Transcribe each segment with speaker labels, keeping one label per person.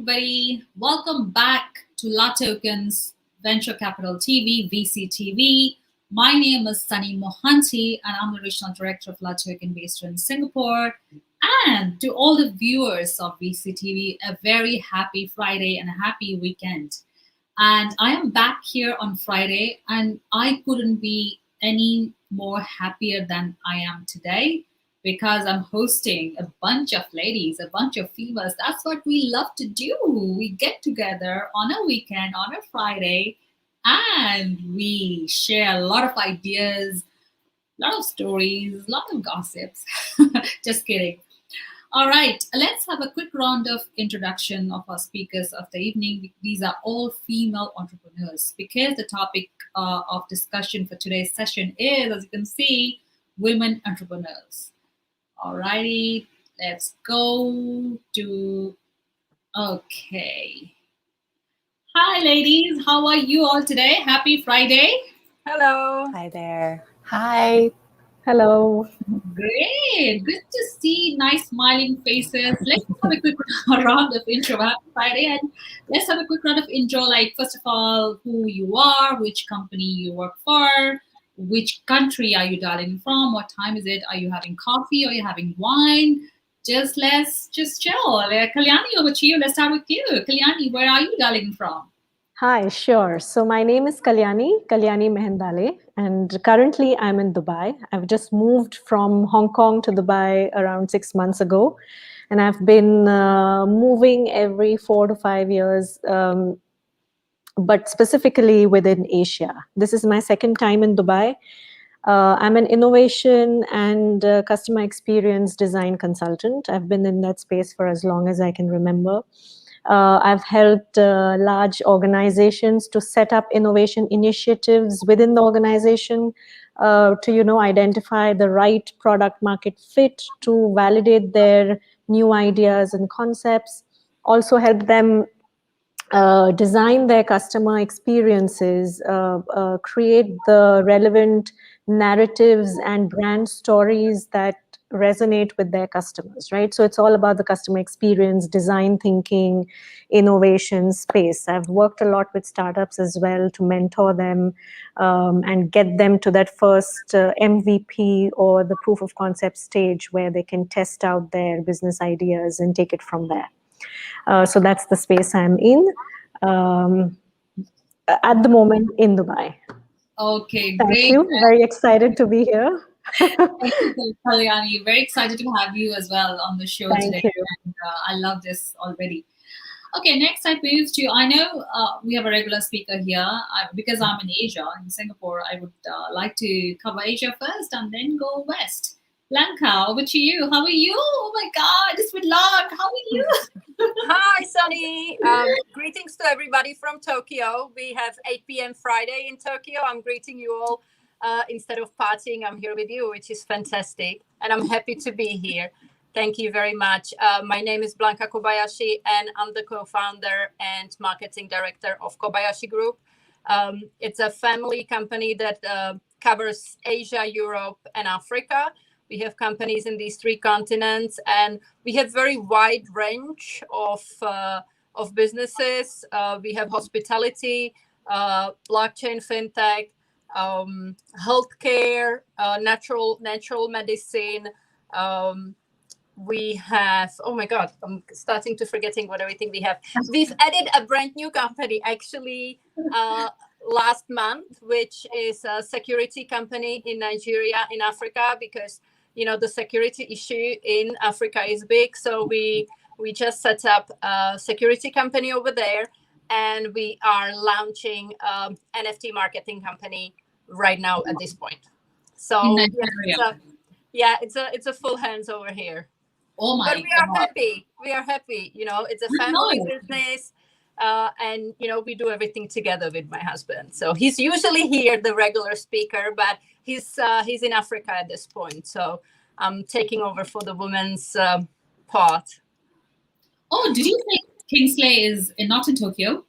Speaker 1: everybody. Welcome back to La Token's Venture Capital TV, VCTV. My name is Sunny Mohanty, and I'm the Regional Director of La Token based in Singapore. And to all the viewers of VCTV, a very happy Friday and a happy weekend. And I am back here on Friday, and I couldn't be any more happier than I am today because I'm hosting a bunch of ladies, a bunch of females. That's what we love to do. We get together on a weekend, on a Friday, and we share a lot of ideas, a lot of stories, a lot of gossips. Just kidding. All right, let's have a quick round of introduction of our speakers of the evening. These are all female entrepreneurs because the topic of discussion for today's session is, as you can see, women entrepreneurs. Alrighty, let's go to, okay. Hi ladies, how are you all today? Happy Friday.
Speaker 2: Hello.
Speaker 3: Hi there. Hi.
Speaker 2: Hello.
Speaker 1: Great, good to see nice smiling faces. Let's have a quick round of intro. Happy Friday, and let's have a quick round of intro. Like, first of all, who you are, which company you work for, which country are you dialing from, what time is it, are you having coffee, are you having wine? Let's chill. Kalyani, over to you. Let's start with you. Kalyani, where are you dialing from?
Speaker 2: Hi, sure. So my name is Kalyani Mehendale, and currently I'm in Dubai. I've just moved from Hong Kong to Dubai around 6 months ago, and I've been moving every 4 to 5 years, but specifically within Asia. This is my second time in Dubai. I'm an innovation and customer experience design consultant. I've been in that space for as long as I can remember. I've helped large organizations to set up innovation initiatives within the organization to, identify the right product market fit, to validate their new ideas and concepts, also help them design their customer experiences, create the relevant narratives and brand stories that resonate with their customers, right? So it's all about the customer experience, design thinking, innovation space. I've worked a lot with startups as well to mentor them and get them to that first MVP or the proof of concept stage where they can test out their business ideas and take it from there. So that's the space I'm in at the moment in Dubai.
Speaker 1: Okay,
Speaker 2: Thank
Speaker 1: great.
Speaker 2: you. Very excited to be here.
Speaker 1: Thank you, Kalyani. Very excited to have you as well on the show
Speaker 2: Thank
Speaker 1: today.
Speaker 2: you.
Speaker 1: And, I love this already. Okay, next I move to, I know we have a regular speaker here. Because I'm in Asia, in Singapore, I would like to cover Asia first and then go west. Blanca, over to you. How are you? Oh my God, it's with luck. How are you?
Speaker 3: Hi, Sunny. Greetings to everybody from Tokyo. We have 8 p.m. Friday in Tokyo. I'm greeting you all. Instead of partying, I'm here with you, which is fantastic. And I'm happy to be here. Thank you very much. My name is Blanca Kobayashi, and I'm the co-founder and marketing director of Kobayashi Group. It's a family company that covers Asia, Europe, and Africa. We have companies in these 3 continents, and we have very wide range of businesses. We have hospitality, blockchain, fintech, healthcare, natural medicine. We have, oh my God, I'm starting to forgetting what everything we have. We've added a brand new company actually last month, which is a security company in Nigeria, in Africa, because the security issue in Africa is big. So we just set up a security company over there, and we are launching NFT marketing company right now at this point. So it's a full hands over here.
Speaker 1: Oh my
Speaker 3: God. We are happy. It's a family business. And we do everything together with my husband. So he's usually here, the regular speaker, but he's in Africa at this point. So I'm taking over for the women's part.
Speaker 1: Oh, did you say Kingsley is not in Tokyo?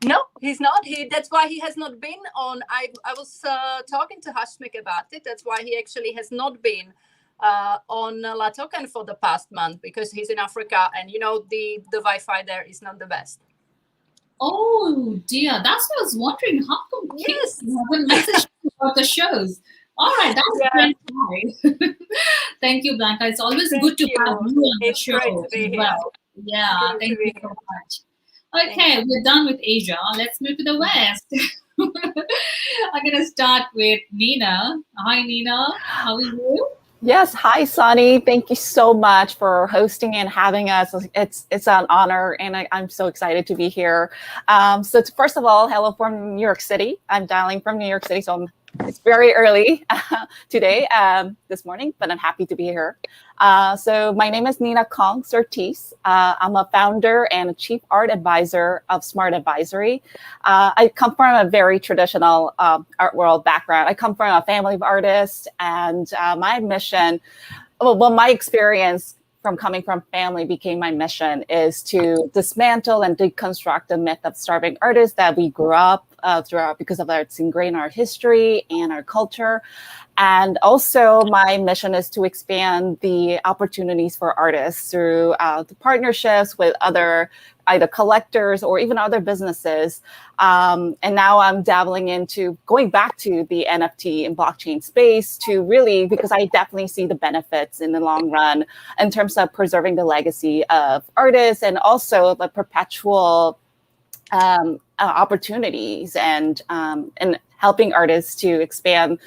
Speaker 3: No, he's not. That's why he has not been on. I was talking to Hashmik about it. That's why he actually has not been on La Token for the past month because he's in Africa, and the Wi-Fi there is not the best.
Speaker 1: Oh dear, that's what I was wondering. How come
Speaker 3: Yes.
Speaker 1: you haven't messaged about the shows? All right, that's great. Thank you, Blanca. It's always good to have you on the show as well. Yeah, thank you so much. Okay, we're done with Asia. Let's move to the West. I'm going to start with Nina. Hi, Nina. How are you?
Speaker 4: Yes. Hi, Sunny. Thank you so much for hosting and having us. It's an honor, and I'm so excited to be here. So first of all, hello from New York City. I'm dialing from New York City, so it's very early today, this morning, but I'm happy to be here. So my name is Nina Kong Surtees. I'm a founder and a chief art advisor of Smart Advisory. I come from a very traditional art world background. I come from a family of artists, and my mission, my experience from coming from family became my mission is to dismantle and deconstruct the myth of starving artists that we grew up throughout because of it's ingrained in our history and our culture. And also my mission is to expand the opportunities for artists through the partnerships with other either collectors or even other businesses. And now I'm dabbling into going back to the NFT and blockchain space to really, because I definitely see the benefits in the long run in terms of preserving the legacy of artists and also the perpetual opportunities and helping artists to expand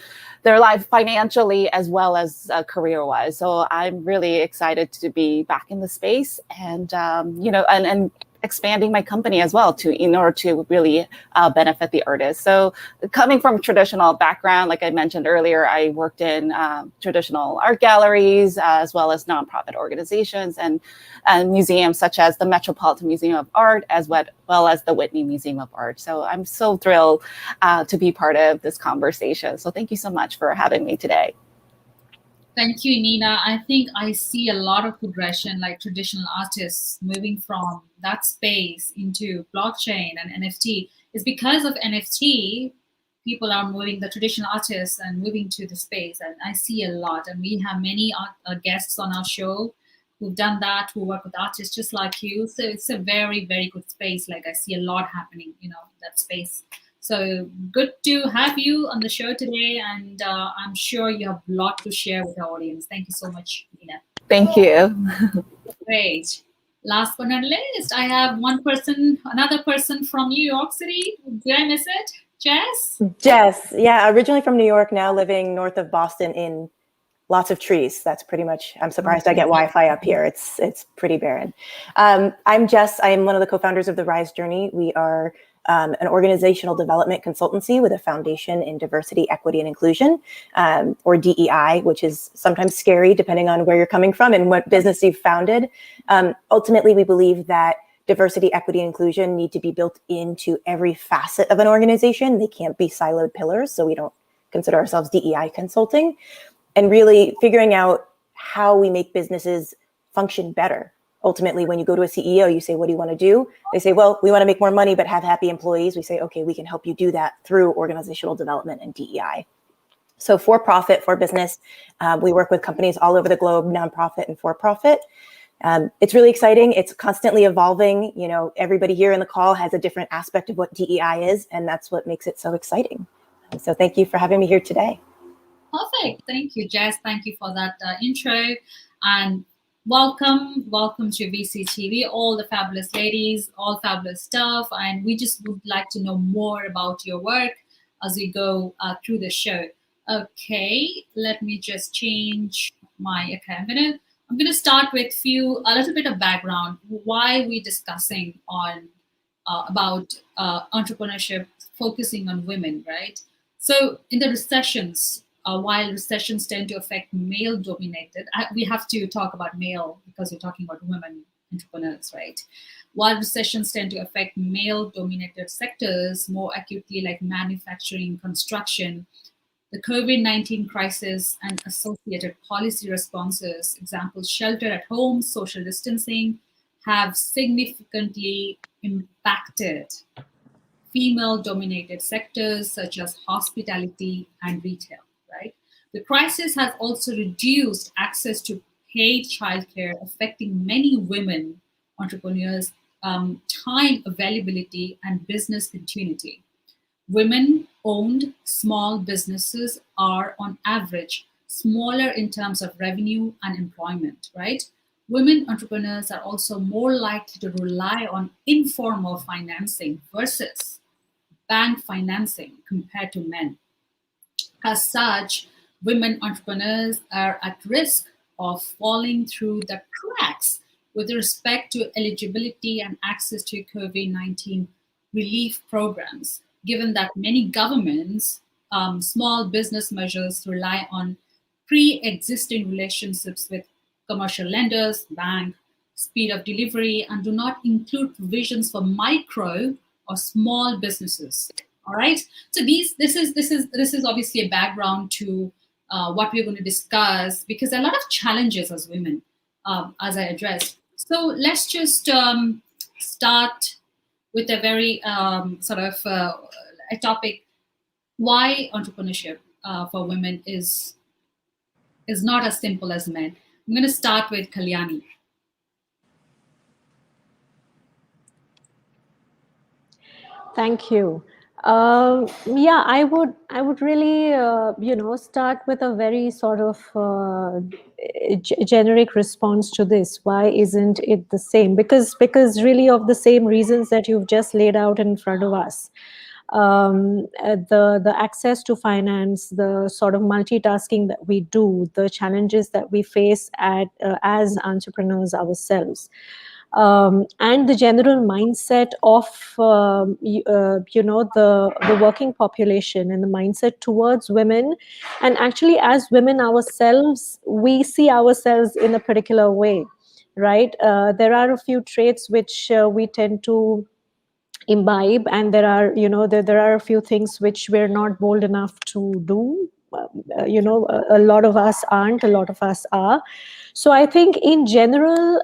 Speaker 4: their life financially as well as career-wise. So I'm really excited to be back in the space and and expanding my company as well in order to really benefit the artists. So coming from a traditional background, like I mentioned earlier, I worked in traditional art galleries as well as nonprofit organizations and museums such as the Metropolitan Museum of Art as well as the Whitney Museum of Art. So I'm so thrilled to be part of this conversation. So thank you so much for having me today.
Speaker 1: Thank you, Nina. I think I see a lot of progression, like traditional artists moving from that space into blockchain and NFT. It's because of NFT, people are moving, the traditional artists and moving to the space. And I see a lot. And we have many guests on our show who've done that, who work with artists just like you. So it's a very, very good space. Like I see a lot happening, that space. So good to have you on the show today, and I'm sure you have a lot to share with our audience. Thank you so much, Nina.
Speaker 4: Thank you.
Speaker 1: Great. Last but not least, I have another person from New York City. Did I miss it? Jess?
Speaker 5: Jess, yeah, originally from New York, now living north of Boston in lots of trees. That's pretty much, I'm surprised I get Wi-Fi up here. It's pretty barren. I'm Jess. I am one of the co-founders of The Rise Journey. We are an organizational development consultancy with a foundation in diversity, equity, and inclusion, or DEI, which is sometimes scary depending on where you're coming from and what business you've founded. Ultimately, we believe that diversity, equity, and inclusion need to be built into every facet of an organization. They can't be siloed pillars, so we don't consider ourselves DEI consulting. And really figuring out how we make businesses function better. Ultimately, when you go to a CEO, you say, what do you want to do? They say, well, we want to make more money, but have happy employees. We say, okay, we can help you do that through organizational development and DEI. So for profit, for business, we work with companies all over the globe, nonprofit and for profit. It's really exciting. It's constantly evolving. Everybody here in the call has a different aspect of what DEI is, and that's what makes it so exciting. So thank you for having me here today.
Speaker 1: Perfect. Thank you, Jess. Thank you for that intro. And welcome to VCTV, all the fabulous ladies, all fabulous stuff. And we just would like to know more about your work as we go through the show. Okay, let me just change my, I'm gonna start with a little bit of background. Why are we discussing about entrepreneurship, focusing on women, right? So in the recessions, while recessions tend to affect male-dominated, we have to talk about male because we're talking about women entrepreneurs, right? While recessions tend to affect male-dominated sectors more acutely, like manufacturing, construction, the COVID-19 crisis and associated policy responses, examples shelter at home, social distancing, have significantly impacted female-dominated sectors such as hospitality and retail, right? The crisis has also reduced access to paid childcare, affecting many women entrepreneurs' time availability and business continuity. Women-owned small businesses are, on average, smaller in terms of revenue and employment, right? Women entrepreneurs are also more likely to rely on informal financing versus bank financing compared to men. As such, women entrepreneurs are at risk of falling through the cracks with respect to eligibility and access to COVID-19 relief programs, given that many governments, small business measures rely on pre-existing relationships with commercial lenders, bank, speed of delivery, and do not include provisions for micro or small businesses. All right. So this is obviously a background to what we're going to discuss, because there are a lot of challenges as women, as I addressed. So let's just start with a very sort of a topic: why entrepreneurship for women is not as simple as men. I'm going to start with Kalyani.
Speaker 2: Thank you. Yeah, I would really, start with a very sort of generic response to this. Why isn't it the same? Because really of the same reasons that you've just laid out in front of us. The access to finance, the sort of multitasking that we do, the challenges that we face as entrepreneurs ourselves. And the general mindset of the working population and the mindset towards women, and actually as women ourselves, we see ourselves in a particular way, right? There are a few traits which we tend to imbibe, and there are there are a few things which we're not bold enough to do. A lot of us aren't, a lot of us are. So I think in general,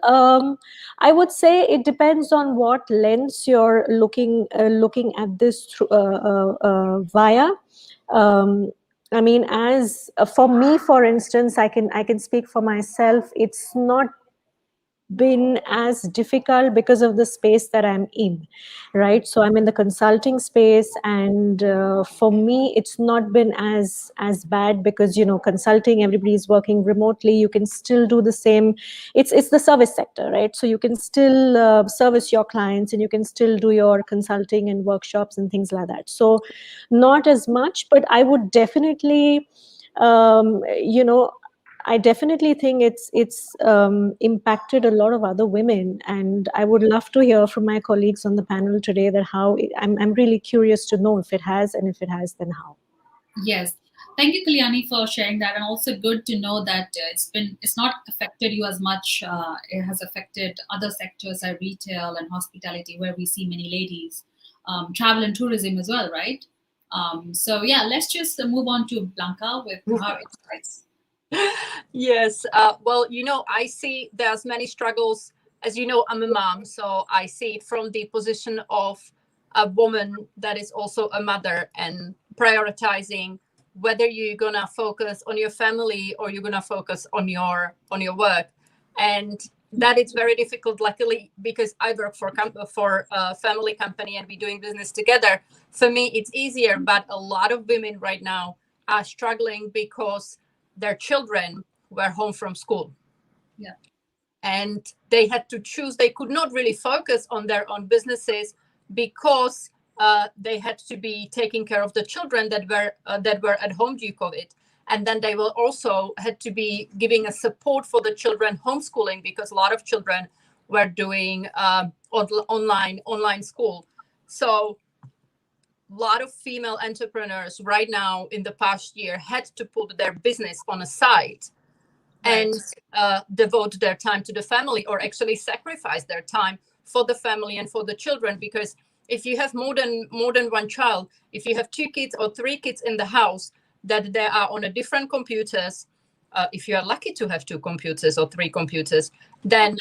Speaker 2: I would say it depends on what lens you're looking at this via. I mean, as for me, for instance, I can speak for myself. It's not been as difficult because of the space that I'm in, right? So I'm in the consulting space, and for me it's not been as bad, because consulting, everybody's working remotely. You can still do the same. It's the service sector, right? So you can still service your clients, and you can still do your consulting and workshops and things like that. So not as much, but I would definitely I definitely think it's impacted a lot of other women, and I would love to hear from my colleagues on the panel today that how I'm really curious to know if it has, and if it has, then how.
Speaker 1: Yes, thank you, Kalyani, for sharing that, and also good to know that it's not affected you as much. It has affected other sectors like retail and hospitality, where we see many ladies, travel and tourism as well, right? So yeah, let's just move on to Blanca with her insights.
Speaker 3: Yes. Well, I see there's many struggles. As you know, I'm a mom, so I see it from the position of a woman that is also a mother, and prioritizing whether you're gonna focus on your family or you're gonna focus on your work, and that it's very difficult. Luckily, because I work for a family company and we're doing business together, for me it's easier. But a lot of women right now are struggling because their children were home from school.
Speaker 1: Yeah.
Speaker 3: And they had to choose. They could not really focus on their own businesses because they had to be taking care of the children that were at home due COVID. And then they will also had to be giving a support for the children homeschooling, because a lot of children were doing online school. So a lot of female entrepreneurs right now in the past year had to put their business on a side, right, and devote their time to the family, or actually sacrifice their time for the family and for the children. Because if you have more than one child, if you have 2 kids or 3 kids in the house, that they are on a different computers, if you are lucky to have 2 computers or 3 computers, then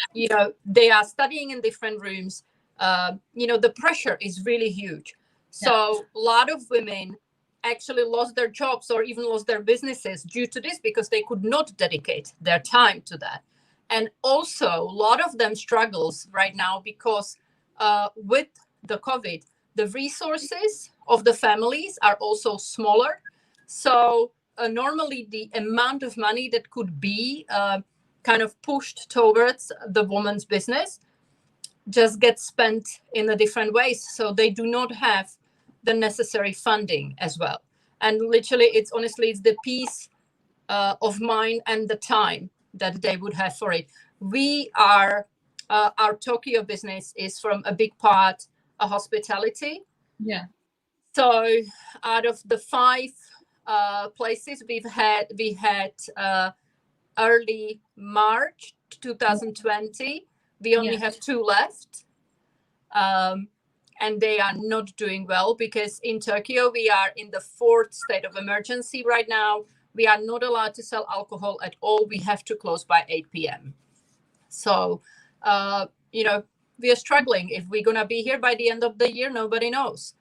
Speaker 3: they are studying in different rooms. The pressure is really huge. So a lot of women actually lost their jobs or even lost their businesses due to this, because they could not dedicate their time to that. And also a lot of them struggles right now because with the COVID, the resources of the families are also smaller. So normally the amount of money that could be kind of pushed towards the woman's business just gets spent in a different ways. So they do not have the necessary funding as well. And literally, it's the peace of mind and the time that they would have for it. We are, our Tokyo business is from a big part a hospitality.
Speaker 1: Yeah.
Speaker 3: So out of the 5 places we had early March 2020, we only have 2 left. And they are not doing well, because in Tokyo, we are in the 4th state of emergency right now. We are not allowed to sell alcohol at all. We have to close by 8 p.m. So, we are struggling. If we're going to be here by the end of the year, nobody knows.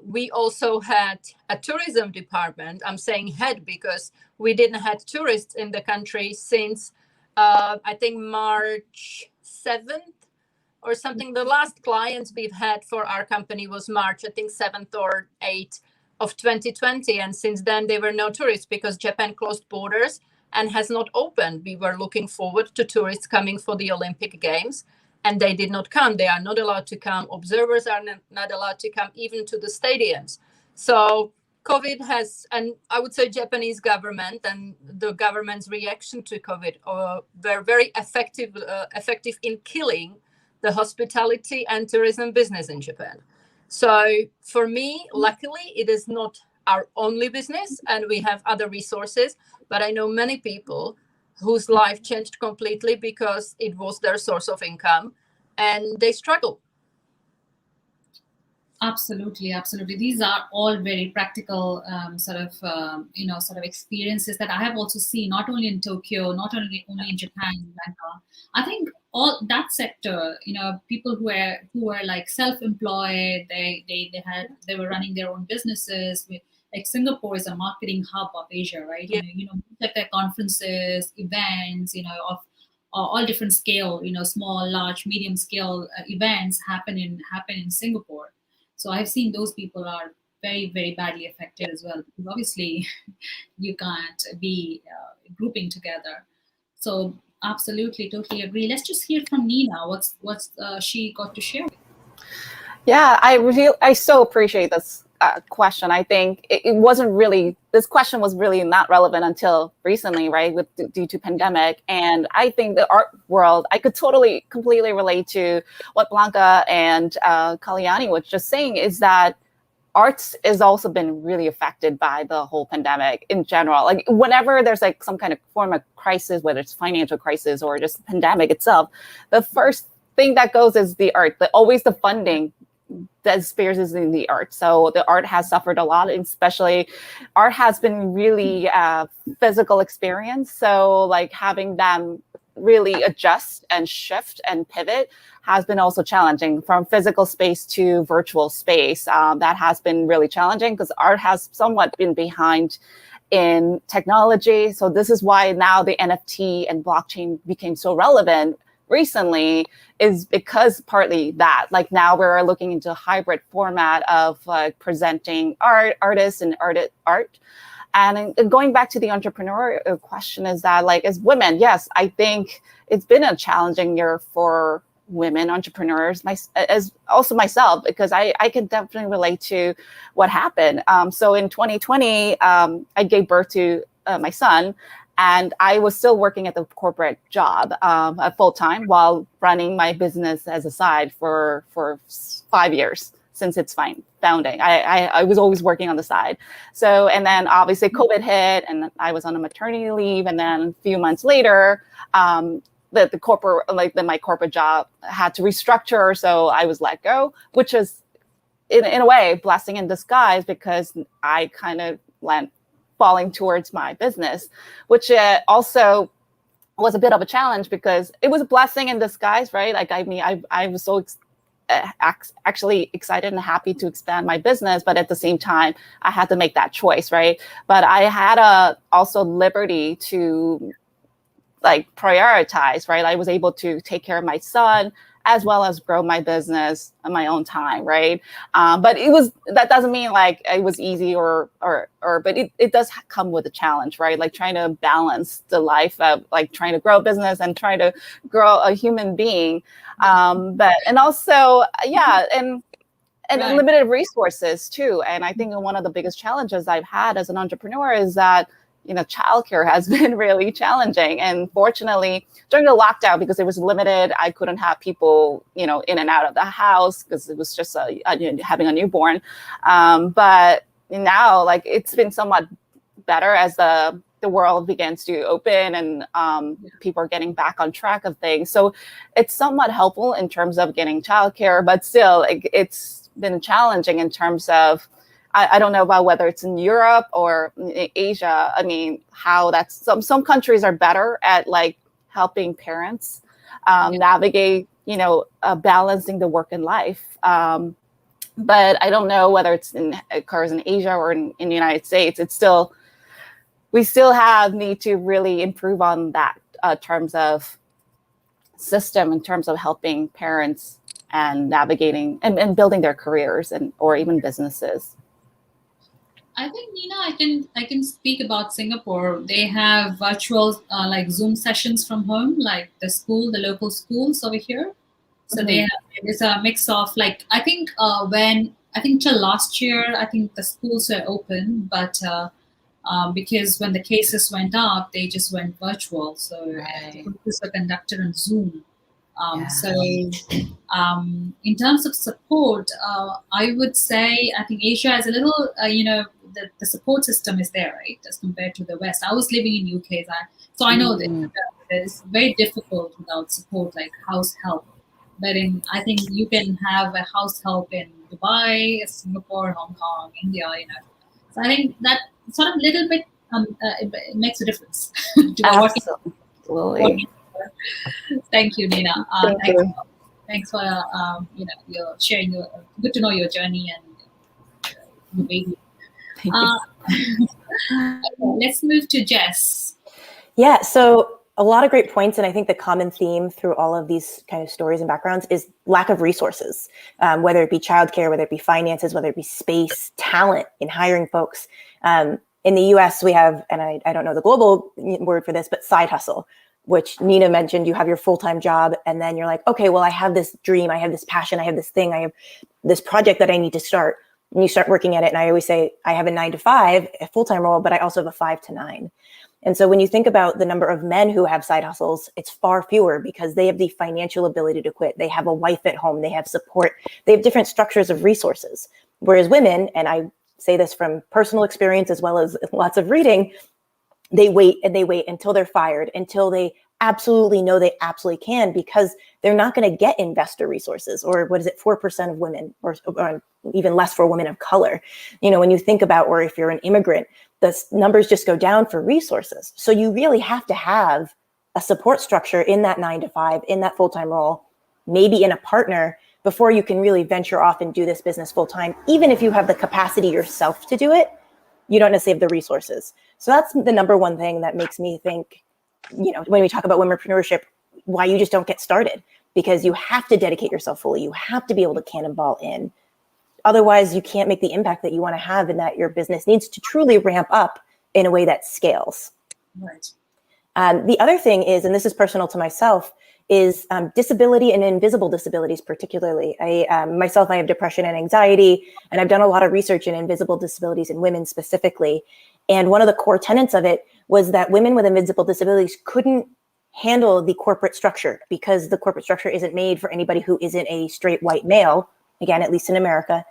Speaker 3: We also had a tourism department. I'm saying had because we didn't have tourists in the country since, I think, March 7th or something. The last clients we've had for our company was March, I think 7th or 8th of 2020. And since then, there were no tourists because Japan closed borders and has not opened. We were looking forward to tourists coming for the Olympic Games, and they did not come. They are not allowed to come. Observers are not allowed to come even to the stadiums. So COVID has, and I would say Japanese government and the government's reaction to COVID were very effective in killing the hospitality and tourism business in Japan. So for me, luckily, it is not our only business and we have other resources, but I know many people whose life changed completely because it was their source of income and they struggle.
Speaker 1: Absolutely. These are all very practical sort of experiences that I have also seen, not only in Tokyo, not only in Japan, Lanka. I think all that sector, people who were like self-employed, they were running their own businesses. Like Singapore is a marketing hub of Asia, right?
Speaker 3: Yeah.
Speaker 1: Like their conferences, events, of all different scale, small, large, medium scale events happen in Singapore. So I've seen those people are very, very badly affected as well, because obviously you can't be grouping together. So absolutely, totally agree. Let's just hear from Nina. What's she got to share?
Speaker 4: Yeah, I so appreciate this question. I think it wasn't really, this question was really not relevant until recently, right, due to pandemic. And I think the art world, I could completely relate to what Blanca and Kalyani was just saying, is that arts has also been really affected by the whole pandemic in general. Like whenever there's like some kind of form of crisis, whether it's financial crisis or just pandemic itself, the first thing that goes is the art, always the funding that disappears is in the art. So the art has suffered a lot, and especially art has been really physical experience. So like having them really adjust and shift and pivot has been also challenging, from physical space to virtual space. That has been really challenging because art has somewhat been behind in technology. So this is why now the NFT and blockchain became so relevant recently, is because partly that, like now we're looking into a hybrid format of like presenting artists and art. And going back to the entrepreneur question, is that like as women, yes, I think it's been a challenging year for women entrepreneurs, as also myself, because I can definitely relate to what happened. So in 2020, I gave birth to my son, and I was still working at the corporate job full time while running my business as a side for 5 years since its founding. I was always working on the side. So, and then obviously COVID hit and I was on a maternity leave. And then a few months later, my corporate job had to restructure. So I was let go, which is in a way blessing in disguise, because I kind of went falling towards my business, which also was a bit of a challenge because it was a blessing in disguise, right? Like, I mean, I was so actually excited and happy to expand my business, but at the same time, I had to make that choice, right? But I had also liberty to like prioritize, right? I was able to take care of my son as well as grow my business on my own time, right? But that doesn't mean like it was easy but it does come with a challenge, right? Like trying to balance the life of like trying to grow a business and trying to grow a human being. And also, yeah, and
Speaker 1: Right.
Speaker 4: limited resources too. And I think one of the biggest challenges I've had as an entrepreneur is that, childcare has been really challenging. And fortunately, during the lockdown, because it was limited, I couldn't have people, in and out of the house because it was just having a newborn. But now, like, it's been somewhat better as the world begins to open and people are getting back on track of things. So it's somewhat helpful in terms of getting childcare, but still, like, it's been challenging in terms of, I don't know about whether it's in Europe or in Asia. I mean, how that's some countries are better at like helping parents navigate, balancing the work and life. But I don't know whether it occurs in Asia or in the United States. We still need to really improve on that terms of system, in terms of helping parents and navigating and building their careers or even businesses.
Speaker 1: I think, Nina, I can speak about Singapore. They have virtual like Zoom sessions from home, like the local schools over here. So it's a mix of like, I think till last year, I think the schools were open, but because when the cases went up, they just went virtual. So the courses were conducted on Zoom. So in terms of support, I would say I think Asia is a little, the support system is there, right, as compared to the West. I was living in UK, so I know that it's very difficult without support, like house help. But I think you can have a house help in Dubai, Singapore, Hong Kong, India, So I think that sort of little bit it makes a difference.
Speaker 4: Absolutely.
Speaker 1: Thank you, Nina.
Speaker 4: Thank you.
Speaker 1: Thanks for your sharing. Good to know your journey and your baby. Let's move to Jess.
Speaker 5: Yeah, so a lot of great points, and I think the common theme through all of these kind of stories and backgrounds is lack of resources, whether it be childcare, whether it be finances, whether it be space, talent in hiring folks. In the US, we have, and I don't know the global word for this, but side hustle, which Nina mentioned. You have your full-time job, and then you're like, okay, well, I have this dream, I have this passion, I have this thing, I have this project that I need to start. And you start working at it. And I always say, I have a 9 to 5, a full-time role, but I also have a 5 to 9. And so when you think about the number of men who have side hustles, it's far fewer because they have the financial ability to quit. They have a wife at home. They have support. They have different structures of resources. Whereas women, and I say this from personal experience as well as lots of reading, they wait until they're fired, until they absolutely know they absolutely can, because they're not going to get investor resources, or 4% of women, or even less for women of color. When you think about, or if you're an immigrant, the numbers just go down for resources. So you really have to have a support structure in that 9 to 5, in that full-time role, maybe in a partner, before you can really venture off and do this business full-time. Even if you have the capacity yourself to do it, you don't necessarily have the resources. So that's the number one thing that makes me think, when we talk about womenpreneurship, why you just don't get started, because you have to dedicate yourself fully. You have to be able to cannonball in. Otherwise, you can't make the impact that you want to have, and that your business needs to truly ramp up in a way that scales.
Speaker 1: Right.
Speaker 5: The other thing is, and this is personal to myself, is disability and invisible disabilities particularly. I have depression and anxiety, and I've done a lot of research in invisible disabilities in women specifically. And one of the core tenets of it was that women with invisible disabilities couldn't handle the corporate structure, because the corporate structure isn't made for anybody who isn't a straight white male, again, at least in America.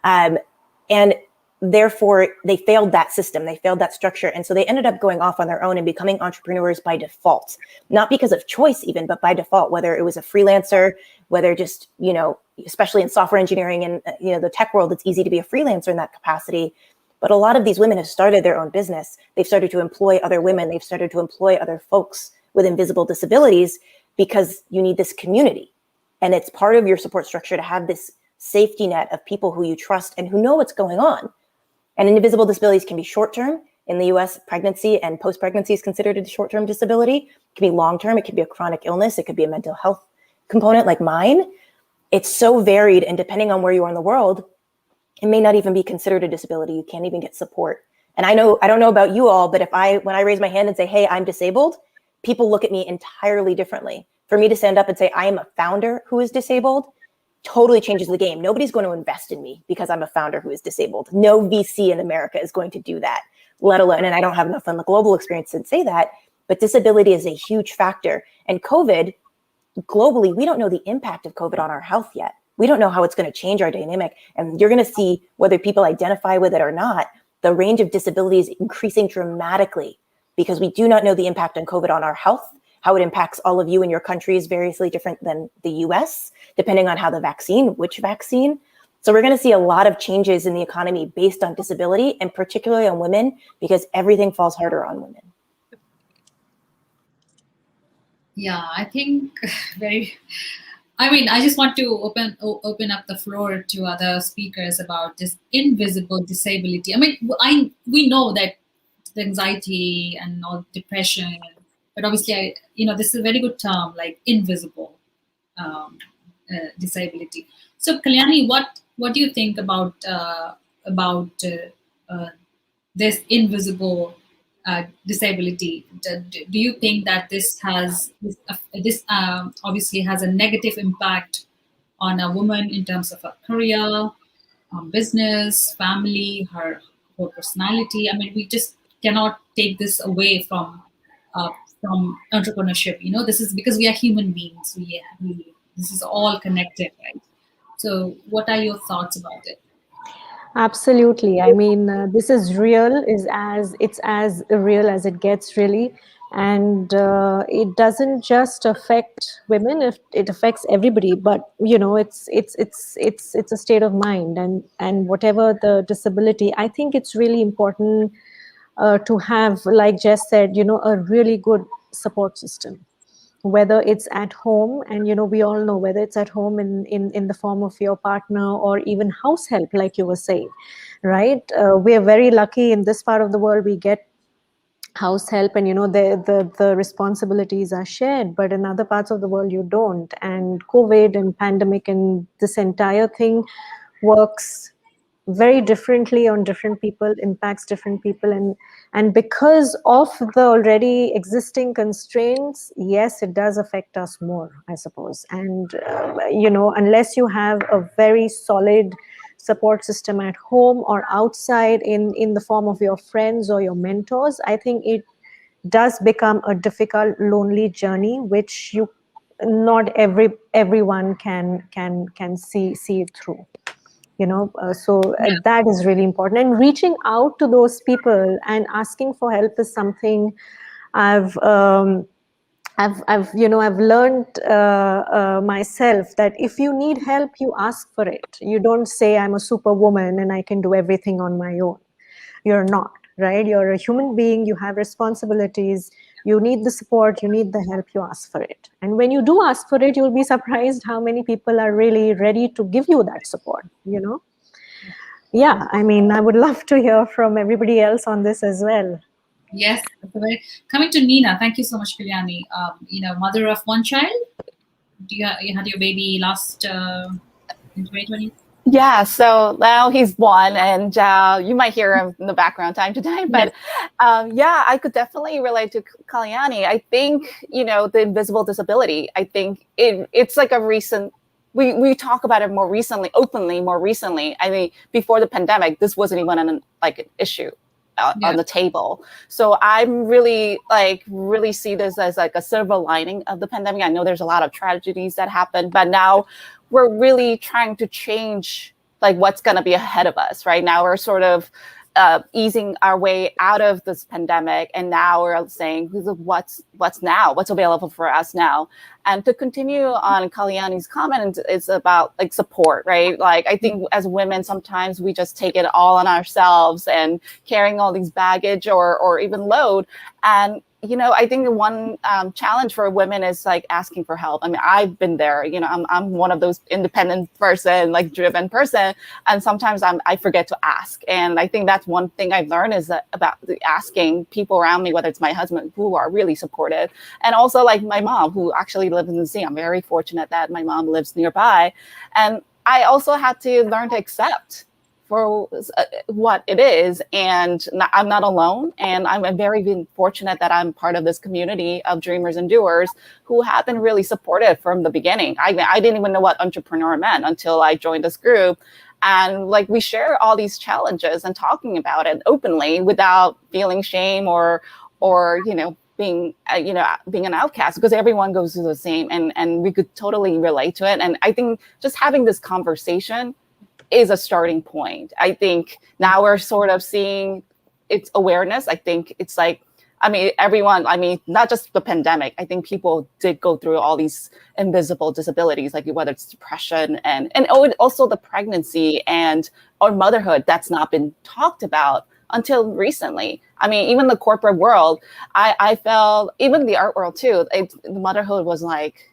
Speaker 5: And therefore, they failed that system, they failed that structure. And so they ended up going off on their own and becoming entrepreneurs by default, not because of choice even, but by default, whether it was a freelancer, whether just, especially in software engineering and, the tech world, it's easy to be a freelancer in that capacity. But a lot of these women have started their own business. They've started to employ other women. They've started to employ other folks with invisible disabilities, because you need this community. And it's part of your support structure to have this safety net of people who you trust and who know what's going on. And invisible disabilities can be short-term. In the US, pregnancy and post-pregnancy is considered a short-term disability. It can be long-term. It could be a chronic illness. It could be a mental health component like mine. It's so varied, and depending on where you are in the world, it may not even be considered a disability. You can't even get support. And I don't know about you all, but when I raise my hand and say, hey, I'm disabled, people look at me entirely differently. For me to stand up and say, I am a founder who is disabled, totally changes the game. Nobody's going to invest in me because I'm a founder who is disabled. No VC in America is going to do that, let alone, and I don't have enough on the global experience to say that, but disability is a huge factor. And COVID, globally, we don't know the impact of COVID on our health yet. We don't know how it's going to change our dynamic. And you're going to see, whether people identify with it or not, the range of disabilities increasing dramatically because we do not know the impact on COVID on our health. How it impacts all of you in your country is variously different than the US, depending on how which vaccine. So we're going to see a lot of changes in the economy based on disability, and particularly on women, because everything falls harder on women.
Speaker 1: Yeah, I think I just want to open up the floor to other speakers about this invisible disability. We know that the anxiety and all depression, but obviously, this is a very good term, like invisible disability. So, Kalyani, what do you think about this invisible disability? Do you think that this obviously has a negative impact on a woman in terms of her career, business, family, her personality? We just cannot take this away from entrepreneurship. This is because we are human beings. This is all connected, right? So, what are your thoughts about it?
Speaker 2: Absolutely. This is real, it's as real as it gets, really. And it doesn't just affect women, it affects everybody. But it's a state of mind, and whatever the disability, I think it's really important to have, like Jess said, a really good support system. Whether it's at home, and we all know, whether it's at home in the form of your partner, or even house help, like you were saying, right? We are very lucky in this part of the world. We get house help, and the responsibilities are shared, but in other parts of the world you don't. And COVID and pandemic and this entire thing works very differently on different people, impacts different people, and because of the already existing constraints, yes, it does affect us more, I suppose. And unless you have a very solid support system at home or outside in the form of your friends or your mentors, I think it does become a difficult, lonely journey, which not everyone can see it through. That is really important, and reaching out to those people and asking for help is something I've learned myself, that if you need help, you ask for it. You don't say, I'm a superwoman and I can do everything on my own. You're not, right? You're a human being, you have responsibilities, you need the support, you need the help, you ask for it. And when you do ask for it, you'll be surprised how many people are really ready to give you that support, Yeah, I would love to hear from everybody else on this as well.
Speaker 1: Yes. Coming to Nina, thank you so much, Kalyani. Mother of one child. You had your baby last in 2020?
Speaker 4: Yeah, so now he's one, and you might hear him in the background time to time. But I could definitely relate to Kalyani. I think, the invisible disability, I think it's like a recent, we talk about it more recently, openly more recently. Before the pandemic, this wasn't even an issue on the table. So I'm really see this as like a silver lining of the pandemic. I know there's a lot of tragedies that happened, but now we're really trying to change what's going to be ahead of us. Right now, we're sort of easing our way out of this pandemic, and now we're saying, what's now? What's available for us now? And to continue on Kalyani's comment, it's about support, right? I think as women, sometimes we just take it all on ourselves and carrying all these baggage or even load. And I think the one challenge for women is like asking for help. I mean, I've been there. I'm one of those independent person, like driven person, and sometimes I forget to ask. And I think that's one thing I've learned is that about asking people around me, whether it's my husband, who are really supportive, and also like my mom, who actually lives in the city. I'm very fortunate that my mom lives nearby, and I also had to learn to accept for what it is, and I'm not alone. And I'm very fortunate that I'm part of this community of dreamers and doers who have been really supportive from the beginning. I didn't even know what entrepreneur meant until I joined this group. And like we share all these challenges and talking about it openly without feeling shame or being being an outcast, because everyone goes through the same, and we could totally relate to it. And I think just having this conversation is a starting point. I think now we're sort of seeing its awareness. I think it's like, everyone, not just the pandemic. I think people did go through all these invisible disabilities, like whether it's depression and also the pregnancy or motherhood that's not been talked about until recently. Even the corporate world, I felt, even the art world too, motherhood was like,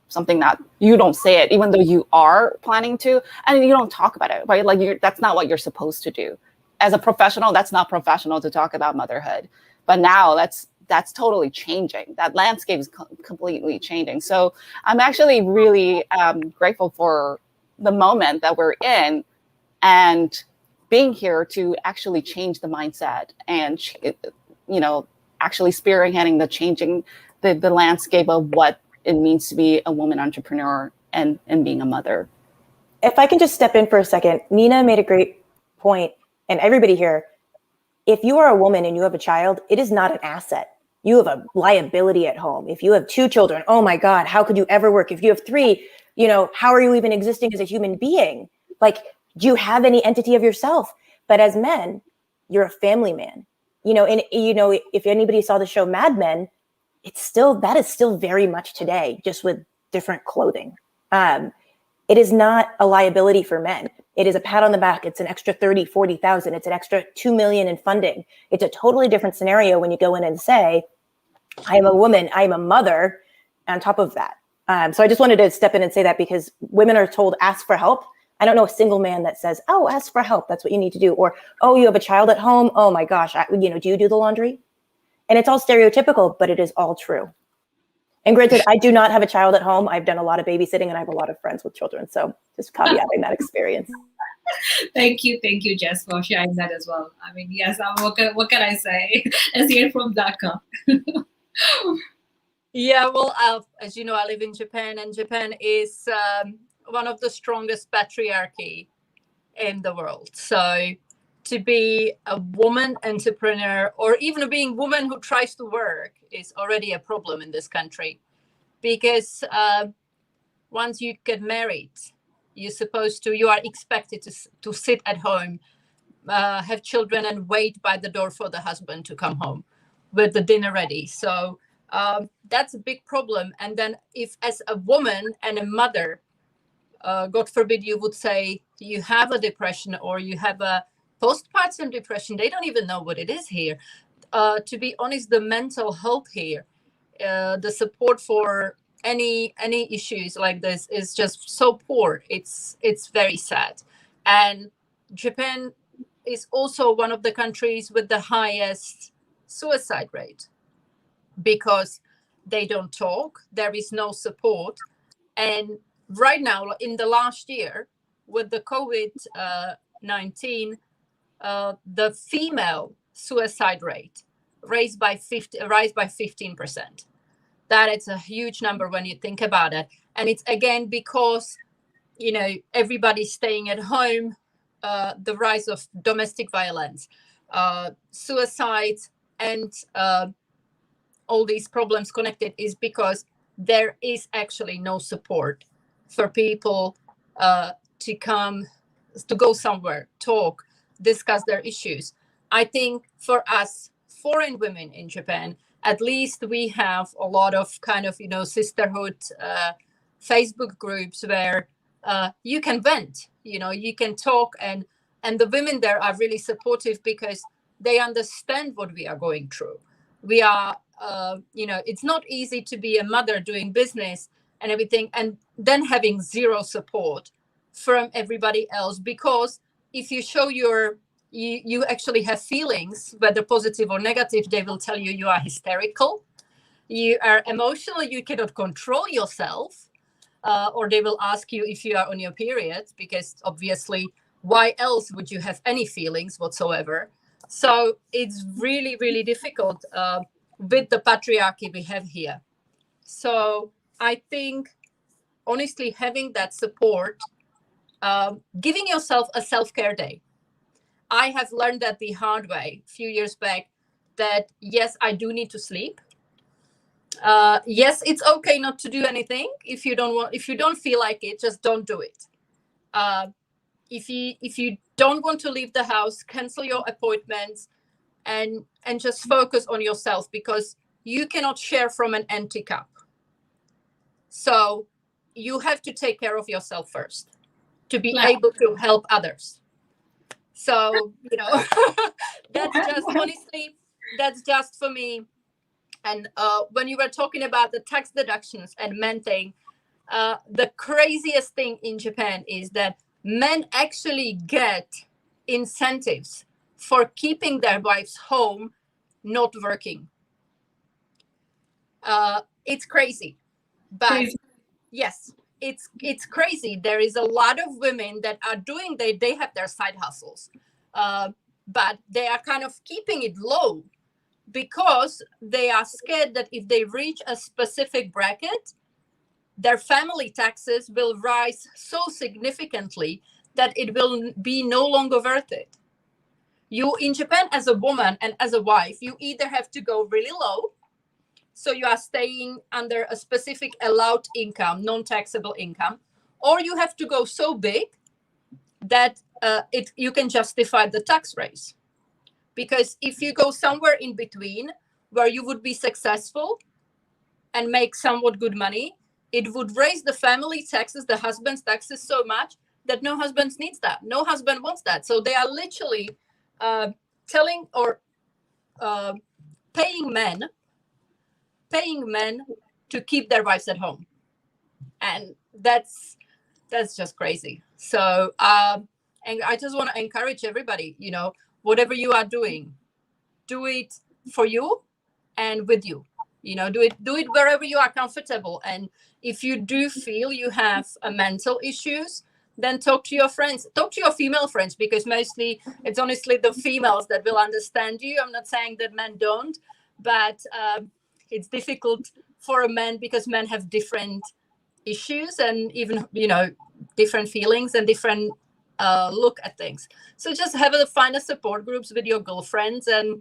Speaker 4: something that you don't say it, even though you are planning to, and you don't talk about it, right? Like that's not what you're supposed to do. As a professional, that's not professional to talk about motherhood. But now that's totally changing. That landscape is completely changing. So I'm actually really grateful for the moment that we're in and being here to actually change the mindset and, actually spearheading the changing the landscape of what it means to be a woman entrepreneur and being a mother.
Speaker 5: If I can just step in for a second, Nina made a great point, and everybody here, if you are a woman and you have a child, it is not an asset. You have a liability at home. If you have 2 children, oh my God, how could you ever work? If you have 3, how are you even existing as a human being? Like, do you have any entity of yourself? But as men, you're a family man. If anybody saw the show Mad Men, that is still very much today, just with different clothing. It is not a liability for men. It is a pat on the back. It's an extra 30, 40,000. It's an extra 2 million in funding. It's a totally different scenario when you go in and say, I am a woman, I am a mother on top of that. So I just wanted to step in and say that, because women are told, ask for help. I don't know a single man that says, oh, ask for help. That's what you need to do. Or, oh, you have a child at home. Oh my gosh, do you do the laundry? And it's all stereotypical, but it is all true. And granted, I do not have a child at home. I've done a lot of babysitting and I have a lot of friends with children. So just caveating that experience.
Speaker 1: Thank you, Jess, for sharing that as well. Yes, what can I say? As here from Dhaka.
Speaker 3: Yeah, well, as you know, I live in Japan, and Japan is one of the strongest patriarchy in the world. So to be a woman entrepreneur, or even being a woman who tries to work, is already a problem in this country, because once you get married, you are expected to sit at home, have children, and wait by the door for the husband to come home with the dinner ready. So that's a big problem. And then if, as a woman and a mother, God forbid, you would say you have a depression or you have a postpartum depression, they don't even know what it is here. To be honest, the mental health here, the support for any issues like this is just so poor. It's very sad. And Japan is also one of the countries with the highest suicide rate, because they don't talk, there is no support. And right now, in the last year, with the COVID-19, the female suicide rate rise by 15%. That is a huge number when you think about it. And it's again because everybody's staying at home, the rise of domestic violence, suicides, and all these problems connected is because there is actually no support for people to go somewhere, talk, discuss their issues. I think for us foreign women in Japan, at least we have a lot of kind of, sisterhood Facebook groups where you can vent, you can talk, and the women there are really supportive because they understand what we are going through. We are it's not easy to be a mother doing business and everything, and then having zero support from everybody else. Because if you show you actually have feelings, whether positive or negative, they will tell you you are hysterical, you are emotional, you cannot control yourself, or they will ask you if you are on your period, because obviously, why else would you have any feelings whatsoever? So it's really, really difficult with the patriarchy we have here. So I think, honestly, having that support, giving yourself a self-care day. I have learned that the hard way a few years back, that yes, I do need to sleep. Yes, it's okay not to do anything. If you don't feel like it, just don't do it. If you don't want to leave the house, cancel your appointments and just focus on yourself, because you cannot share from an empty cup. So you have to take care of yourself first to be able to help others. So, that's just, honestly, that's just for me. And when you were talking about the tax deductions and men thing, the craziest thing in Japan is that men actually get incentives for keeping their wives home, not working. It's crazy, but yes, it's crazy. There is a lot of women that are doing, they have their side hustles, but they are kind of keeping it low, because they are scared that if they reach a specific bracket, their family taxes will rise so significantly that it will be no longer worth it. You, in Japan, as a woman and as a wife, you either have to go really low, so you are staying under a specific allowed income, non-taxable income, or you have to go so big that you can justify the tax raise. Because if you go somewhere in between, where you would be successful and make somewhat good money, it would raise the family taxes, the husband's taxes, so much that no husband needs that. No husband wants that. So they are literally telling or paying men to keep their wives at home. And that's just crazy. So and I just want to encourage everybody, whatever you are doing, do it for you and with you. Do it wherever you are comfortable. And if you do feel you have mental issues, then talk to your friends, talk to your female friends, because mostly it's honestly the females that will understand you. I'm not saying that men don't, but it's difficult for a man, because men have different issues and even, different feelings and different look at things. So just find a support groups with your girlfriends and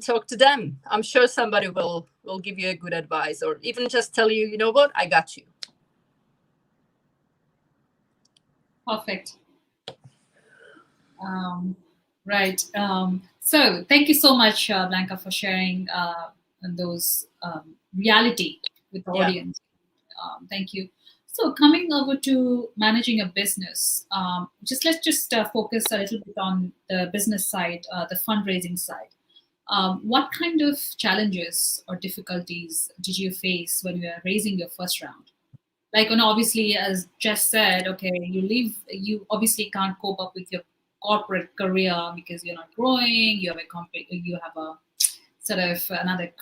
Speaker 3: talk to them. I'm sure somebody will give you a good advice, or even just tell you, you know what, I got you.
Speaker 1: Perfect. Right. So thank you so much, Blanca, for sharing those reality with the audience. Thank you. So coming over to managing a business, let's focus a little bit on the business side, the fundraising side. What kind of challenges or difficulties did you face when you were raising your first round? Like, obviously, as Jess said, okay, you obviously can't cope up with your corporate career because you're not growing. You have a sort of another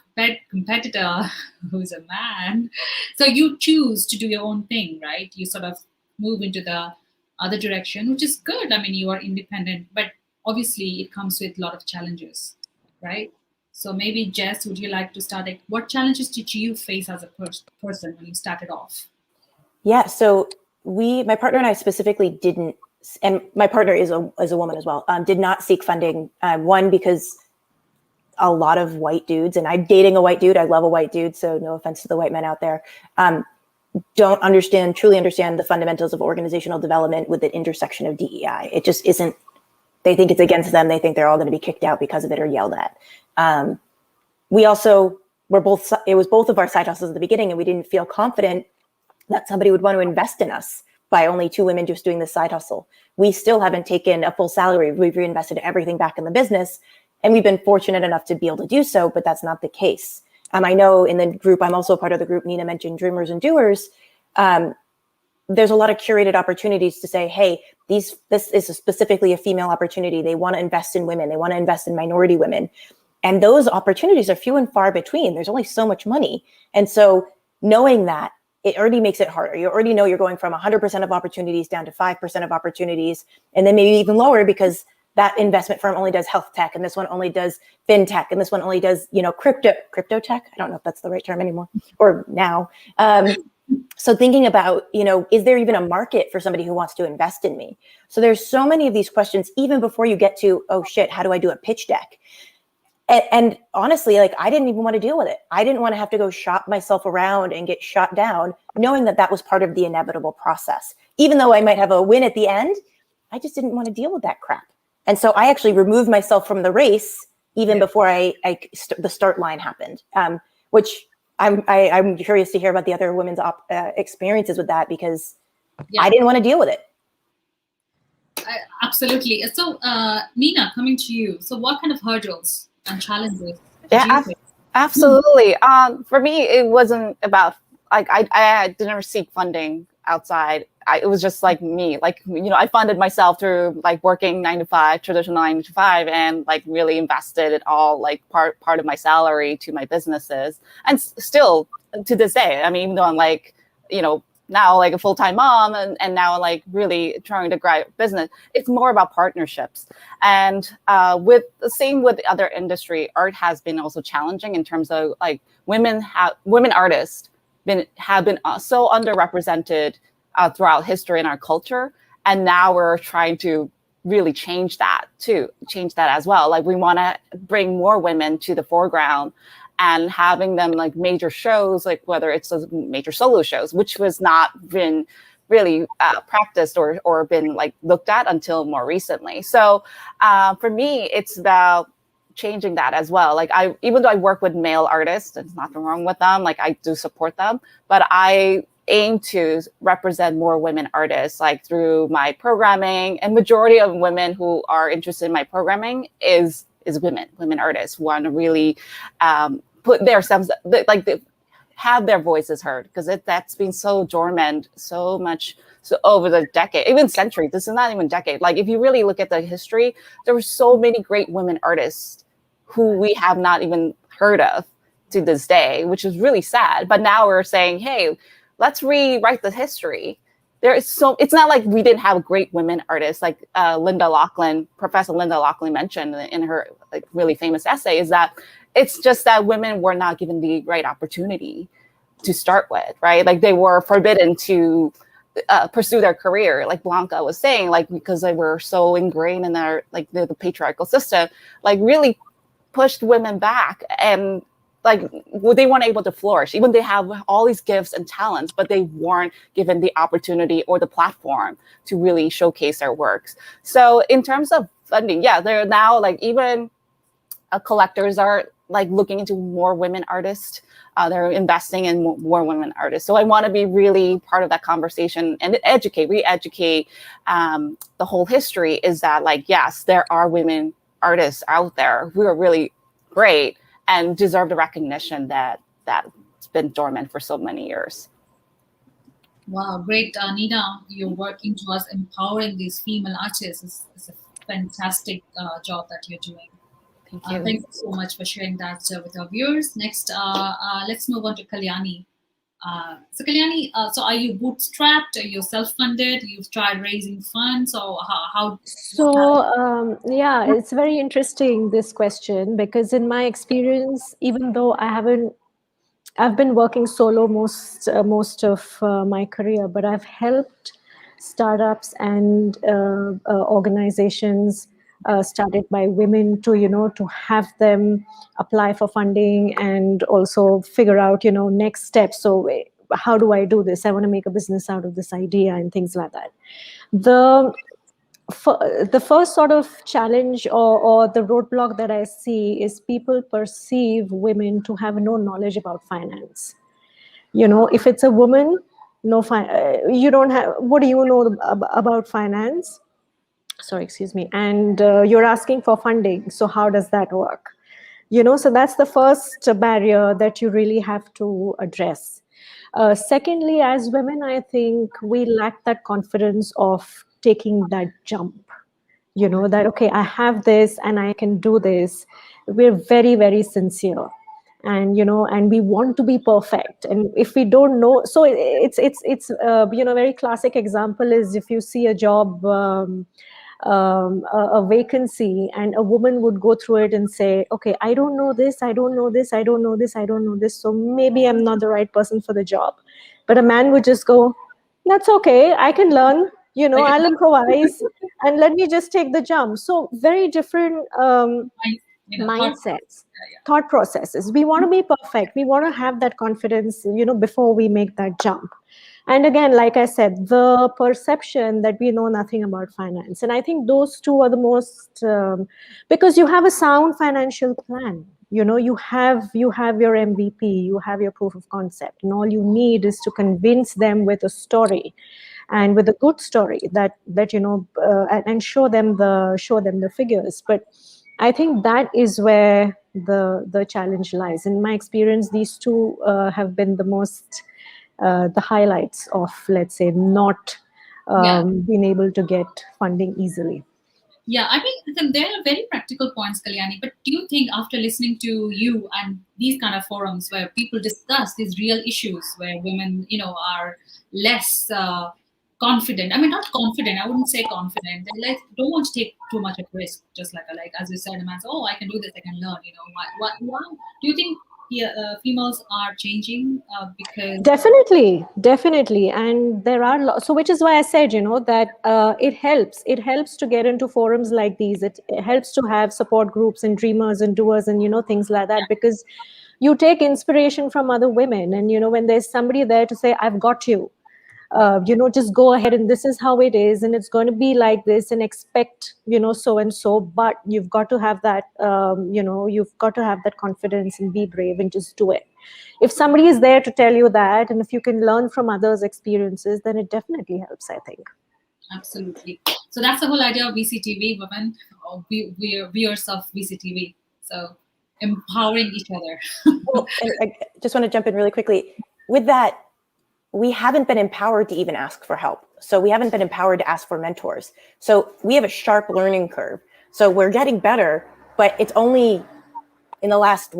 Speaker 1: competitor who's a man. So you choose to do your own thing, right? You sort of move into the other direction, which is good. I mean, you are independent, but obviously it comes with a lot of challenges, right? So maybe Jess, would you like to start? What challenges did you face as a person when you started off?
Speaker 5: Yeah, so my partner and I specifically didn't, and my partner is a woman as well, did not seek funding. One, because a lot of white dudes, and I'm dating a white dude, I love a white dude, so no offense to the white men out there, don't truly understand the fundamentals of organizational development with the intersection of DEI. It just isn't, they think it's against them. They think they're all going to be kicked out because of it or yelled at. We also it was both of our side hustles at the beginning, and we didn't feel confident that somebody would want to invest in us by only two women just doing this side hustle. We still haven't taken a full salary. We've reinvested everything back in the business. And we've been fortunate enough to be able to do so, but that's not the case. I know in the group, I'm also a part of the group, Nina mentioned Dreamers and Doers. There's a lot of curated opportunities to say, hey, this is specifically a female opportunity. They want to invest in women. They want to invest in minority women. And those opportunities are few and far between. There's only so much money. And so knowing that, it already makes it harder. You already know you're going from 100% of opportunities down to 5% of opportunities, and then maybe even lower because that investment firm only does health tech, and this one only does fintech, and this one only does, crypto tech. I don't know if that's the right term anymore or now. So thinking about, is there even a market for somebody who wants to invest in me? So there's so many of these questions, even before you get to, oh shit, how do I do a pitch deck? And honestly, I didn't even want to deal with it. I didn't want to have to go shop myself around and get shot down, knowing that that was part of the inevitable process. Even though I might have a win at the end, I just didn't want to deal with that crap. And so I actually removed myself from the race even before the start line happened, which I'm curious to hear about the other women's experiences with that, because I didn't want to deal with it.
Speaker 1: Absolutely. So, Nina, coming to you. So what kind of hurdles and challenges did you face?
Speaker 4: Absolutely. For me, it wasn't about, I didn't seek funding outside. It was just me, I funded myself through working 9 to 5, traditional 9 to 5, and really invested it all, part of my salary to my businesses. And still to this day, I mean, even though I'm now a full-time mom and now really trying to grow business, it's more about partnerships. And with the same with the other industry, art has been also challenging in terms of women artists have been so underrepresented throughout history and our culture. And now we're trying to really change that as well. We want to bring more women to the foreground and having them major shows, whether it's major solo shows, which was not been really practiced or been looked at until more recently. So for me, it's about changing that as well. Even though I work with male artists, there's nothing wrong with them. I do support them, but I aim to represent more women artists through my programming, and majority of women who are interested in my programming is women artists who want to really put themselves, have their voices heard, because that's been so dormant so over the decade, even century. This is not even decade. If you really look at the history, there were so many great women artists who we have not even heard of to this day, which is really sad. But now we're saying, hey, let's rewrite the history. It's not like we didn't have great women artists, Professor Linda Laughlin mentioned in her really famous essay, is that it's just that women were not given the right opportunity to start with, right? They were forbidden to pursue their career, like Blanca was saying, because they were so ingrained in their the patriarchal system, really pushed women back, and they weren't able to flourish. Even they have all these gifts and talents, but they weren't given the opportunity or the platform to really showcase their works. So in terms of funding, they're now even collectors are looking into more women artists. They're investing in more women artists. So I want to be really part of that conversation and re-educate the whole history, is that yes, there are women artists out there who are really great and deserve the recognition that's been dormant for so many years.
Speaker 1: Wow, great. Nina, you're working towards empowering these female artists. It's a fantastic job that you're doing.
Speaker 4: Thank you.
Speaker 1: Thank you so much for sharing that with our viewers. Next, let's move on to Kalyani. So Kalyani, so are you bootstrapped? Are you self-funded? You've tried raising funds, or how?
Speaker 2: So it's very interesting, this question, because in my experience, even though I've been working solo most of my career, but I've helped startups and organizations started by women to have them apply for funding and also figure out next steps. So how do I do this? I want to make a business out of this idea and things like that. The first sort of challenge or the roadblock that I see is people perceive women to have no knowledge about finance. If it's a woman, you don't have, what do you know about finance? Sorry, excuse me. And you're asking for funding. So how does that work? So that's the first barrier that you really have to address. Secondly, as women, I think we lack that confidence of taking that jump. That, okay, I have this and I can do this. We're very, very sincere. And we want to be perfect. And if we don't know, so it's very classic example is if you see a job, a vacancy, and a woman would go through it and say, okay, I don't know this, I don't know this, I don't know this, I don't know this, so maybe I'm not the right person for the job. But a man would just go, that's okay, I can learn, I'll improvise, and let me just take the jump. So very different mindsets, thought processes. We want to be perfect, we want to have that confidence, before we make that jump. And again, like I said, the perception that we know nothing about finance. And I think those two are the most, because you have a sound financial plan. You have your MVP, you have your proof of concept, and all you need is to convince them with a story, and with a good story that and show them the figures. But I think that is where the challenge lies. In my experience, these two have been the most the highlights of, let's say, not being able to get funding easily.
Speaker 1: Yeah, I mean, there are very practical points, Kalyani, but do you think after listening to you and these kind of forums where people discuss these real issues, where women, are less confident, I mean, not confident, I wouldn't say confident, they don't want to take too much of risk, just like as you said, a man says, oh, I can do this, I can learn, why? Do you think females are changing because
Speaker 2: definitely, and there are so, which is why I said that it helps to get into forums like these. It helps to have support groups and dreamers and doers and things like that, because you take inspiration from other women, and when there's somebody there to say, I've got you, just go ahead, and this is how it is, and it's going to be like this, and expect so and so. But you've got to have that you've got to have that confidence and be brave and just do it. If somebody is there to tell you that, and if you can learn from others' experiences, then it definitely helps, I think.
Speaker 1: Absolutely. So that's the whole idea of VCTV, women, we are viewers of VCTV, so empowering each other.
Speaker 5: Well, and I just want to jump in really quickly with that. We haven't been empowered to even ask for help. So we haven't been empowered to ask for mentors. So we have a sharp learning curve. So we're getting better, but it's only in the last,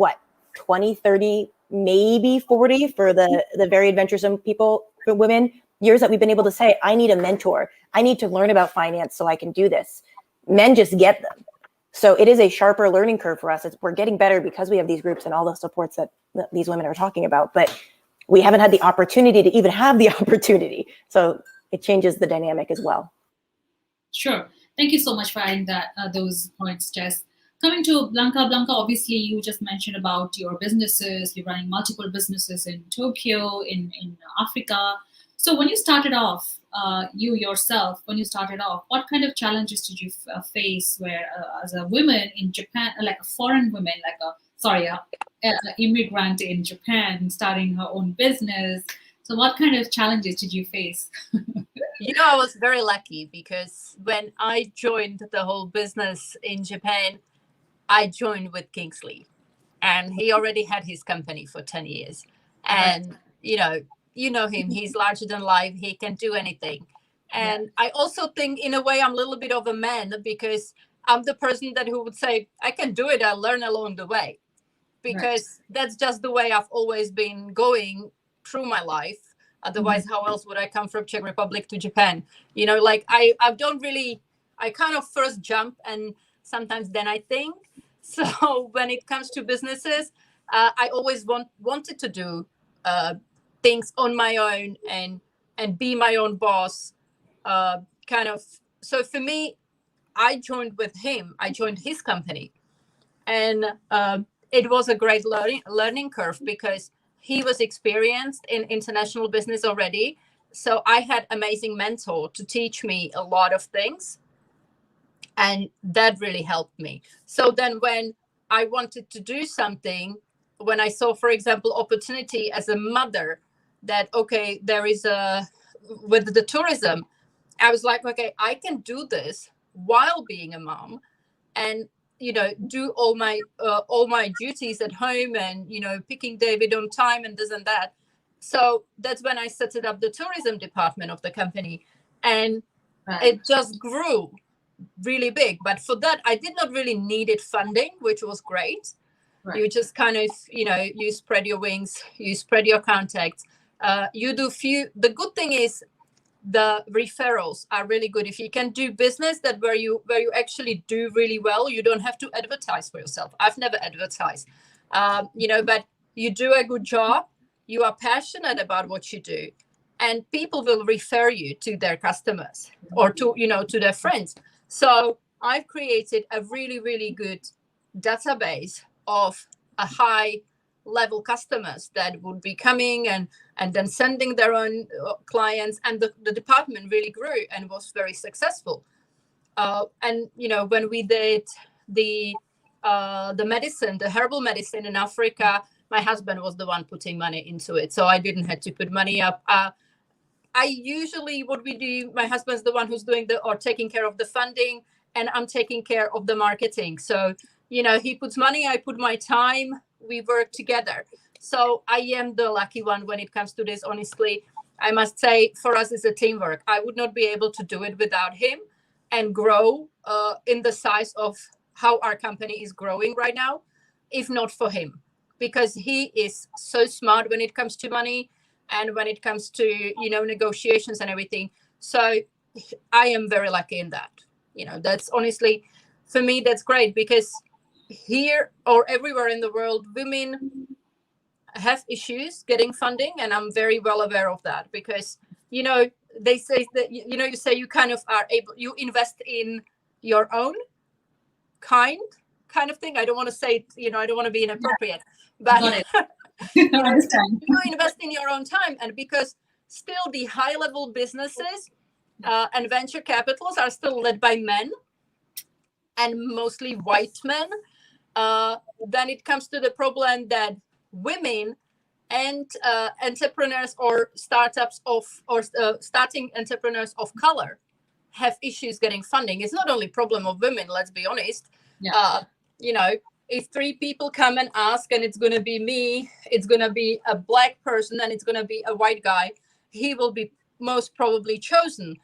Speaker 5: 20, 30, maybe 40 for the very adventuresome people, for women, years that we've been able to say, I need a mentor. I need to learn about finance so I can do this. Men just get them. So it is a sharper learning curve for us. We're getting better because we have these groups and all the supports that these women are talking about. But we haven't had the opportunity to even have the opportunity. So it changes the dynamic as well.
Speaker 1: Sure. Thank you so much for adding those points, Jess. Coming to Blanca. Blanca, obviously you just mentioned about your businesses. You're running multiple businesses in Tokyo, in Africa. So when you started off, you yourself, what kind of challenges did you face where as a woman in Japan, like a foreign woman, an immigrant in Japan starting her own business? So what kind of challenges did you face?
Speaker 3: I was very lucky because when I joined the whole business in Japan, I joined with Kingsley, and he already had his company for 10 years. And, you know him, he's larger than life. He can do anything. And I also think in a way I'm a little bit of a man, because I'm the person who would say, I can do it. I'll learn along the way, because that's just the way I've always been going through my life. Otherwise, how else would I come from Czech Republic to Japan? I don't really, I kind of first jump and sometimes then I think. So when it comes to businesses, I always wanted to do things on my own and be my own boss. So for me, I joined with him. I joined his company. And it was a great learning curve because he was experienced in international business already. So I had amazing mentor to teach me a lot of things. And that really helped me. So then when I wanted to do something, when I saw, for example, opportunity as a mother, that, there is with the tourism, I was like, okay, I can do this while being a mom, and do all my duties at home, and picking David on time and this and that. So that's when I set up the tourism department of the company, and it just grew really big. But for that, I did not really needed funding, which was great. You just kind of you spread your wings, you spread your contacts, you do few. The good thing is the referrals are really good. If you can do business that where you actually do really well, you don't have to advertise for yourself. I've never advertised, but you do a good job, you are passionate about what you do, and people will refer you to their customers or to their friends. So I've created a really, really good database of a high level customers that would be coming and then sending their own clients, and the department really grew and was very successful. And when we did the medicine, the herbal medicine in Africa, my husband was the one putting money into it, so I didn't have to put money up. I usually, what we do, my husband's the one who's doing taking care of the funding, and I'm taking care of the marketing. So he puts money, I put my time, we work together. So I am the lucky one when it comes to this. Honestly, I must say, for us, it's a teamwork. I would not be able to do it without him and grow in the size of how our company is growing right now, if not for him, because he is so smart when it comes to money and when it comes to negotiations and everything. So I am very lucky in that. That's honestly, for me, that's great, because here or everywhere in the world, women have issues getting funding, and I'm very well aware of that, because they say that you say you kind of are able, you invest in your own kind of thing. I don't want to say I don't want to be inappropriate, but you invest in your own time, and because still the high level businesses and venture capitals are still led by men, and mostly white men. Then it comes to the problem that women and entrepreneurs or startups starting entrepreneurs of color have issues getting funding. It's not only a problem of women, let's be honest. If 3 people come and ask, and it's going to be me, it's going to be a black person, and it's going to be a white guy, he will be most probably chosen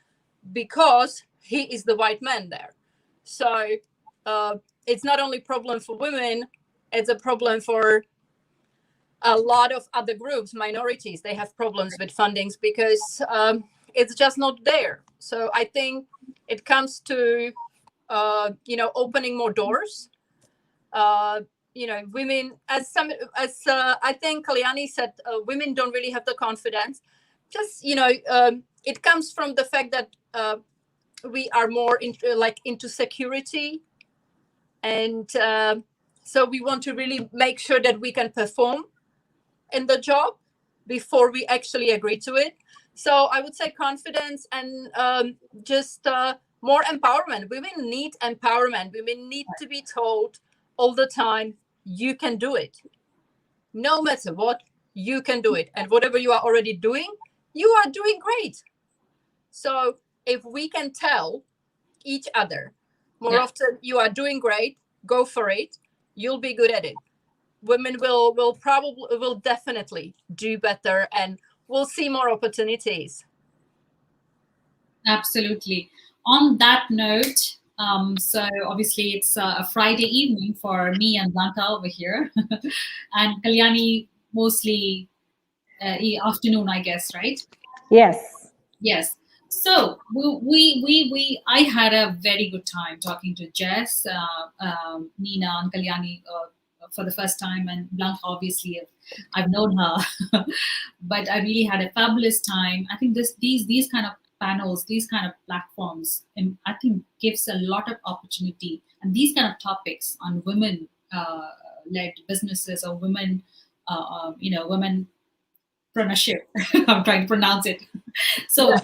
Speaker 3: because he is the white man there. So it's not only a problem for women, it's a problem for a lot of other groups, minorities. They have problems with fundings because it's just not there. So I think it comes to, opening more doors. Women, as I think Kalyani said, women don't really have the confidence. Just, it comes from the fact that we are more into security. And so we want to really make sure that we can perform in the job before we actually agree to it. So I would say confidence and just more empowerment. Women need empowerment. Women need to be told all the time, you can do it. No matter what, you can do it. And whatever you are already doing, you are doing great. So if we can tell each other more often, you are doing great, go for it, you'll be good at it. Women will definitely do better, and we'll see more opportunities.
Speaker 1: Absolutely. On that note, so obviously it's a Friday evening for me and Blanca over here, and Kalyani mostly afternoon, I guess, right?
Speaker 2: Yes.
Speaker 1: Yes. So I had a very good time talking to Jess, Nina, and Kalyani for the first time, and Blanca, obviously, I've known her, but I really had a fabulous time. I think these kind of panels, these kind of platforms, I think gives a lot of opportunity, and these kind of topics on women-led businesses or women, womenpreneurship. I'm trying to pronounce it. So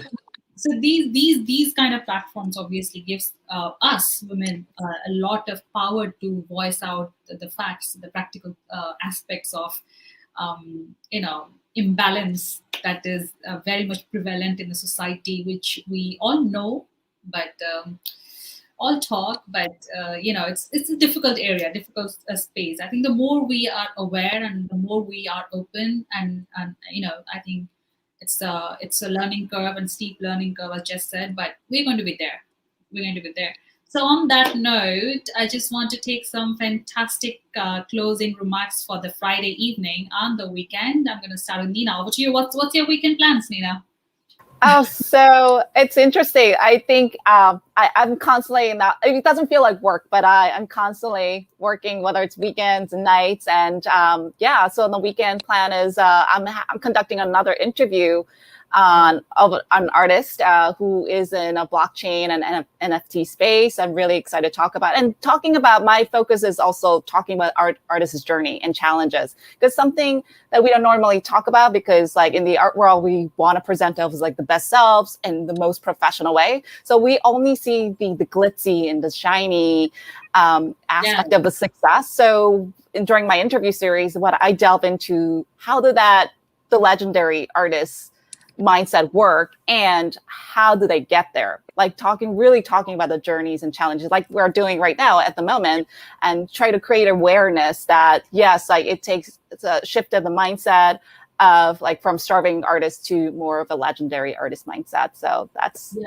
Speaker 1: these kind of platforms obviously gives us women a lot of power to voice out the facts, the practical aspects of imbalance that is very much prevalent in the society, which we all know, but all talk, but it's a difficult area, difficult space. I think the more we are aware and the more we are open, and I think it's a learning curve and steep learning curve, as just said, but we're going to be there. We're going to be there. So on that note, I just want to take some fantastic closing remarks for the Friday evening and the weekend. I'm going to start with Nina. Over to you. What's your weekend plans, Nina?
Speaker 4: Oh, so it's interesting. I think I'm constantly now, it doesn't feel like work, but I'm constantly working, whether it's weekends and nights. And so the weekend plan is I'm conducting another interview of an artist who is in a blockchain and NFT space. I'm really excited to talk about, and talking about, my focus is also talking about artists' journey and challenges, because something that we don't normally talk about, because like in the art world, we want to present ourselves as like the best selves in the most professional way. So we only see the glitzy and the shiny aspect of the success. So during my interview series, what I delve into, how did the legendary artists mindset work, and how do they get there? Like really talking about the journeys and challenges, like we're doing right now at the moment, and try to create awareness that yes, like it's a shift of the mindset of like from starving artist to more of a legendary artist mindset. So that's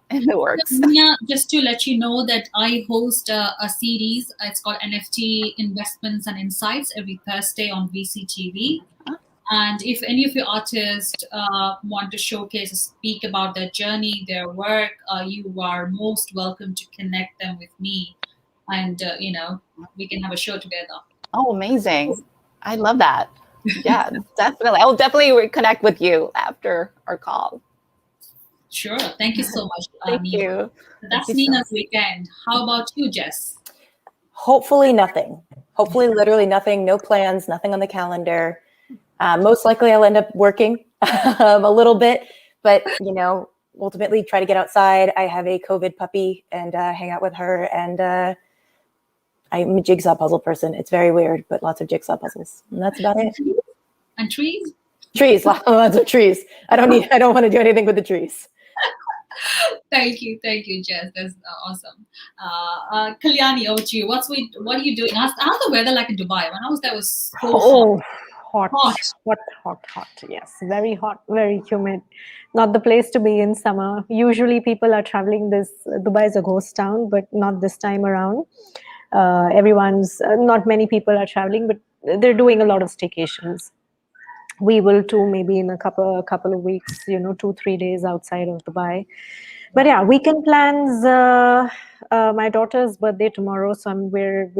Speaker 4: in the works.
Speaker 1: Yeah, just to let you know that I host a series. It's called NFT Investments and Insights every Thursday on VCTV. And if any of your artists want to showcase or speak about their journey, their work, you are most welcome to connect them with me. And, we can have a show together.
Speaker 4: Oh, amazing. I love that. Yeah, definitely. I will definitely connect with you after our call.
Speaker 1: Sure. Thank you so much.
Speaker 4: Thank
Speaker 1: Nina.
Speaker 4: you.
Speaker 1: That's Nina's weekend. How about you, Jess?
Speaker 5: Hopefully nothing. Hopefully literally nothing. No plans, nothing on the calendar. Most likely I'll end up working a little bit, but, ultimately try to get outside. I have a COVID puppy and hang out with her. And I'm a jigsaw puzzle person. It's very weird, but lots of jigsaw puzzles. And that's about it.
Speaker 1: And trees?
Speaker 5: Trees, lots of trees. I don't want to do anything with the trees.
Speaker 1: Thank you, Jess. That's awesome. Kalyani, over to you. What are you doing? How's the weather like in Dubai? When I was there, it was so
Speaker 2: hot. Yes, very hot, very humid. Not the place to be in summer. Usually people are traveling Dubai is a ghost town, but not this time around. Not many people are traveling, but they're doing a lot of staycations. We will too, maybe in a couple of weeks, 2-3 days outside of Dubai. But yeah, weekend plans. My daughter's birthday tomorrow, so we're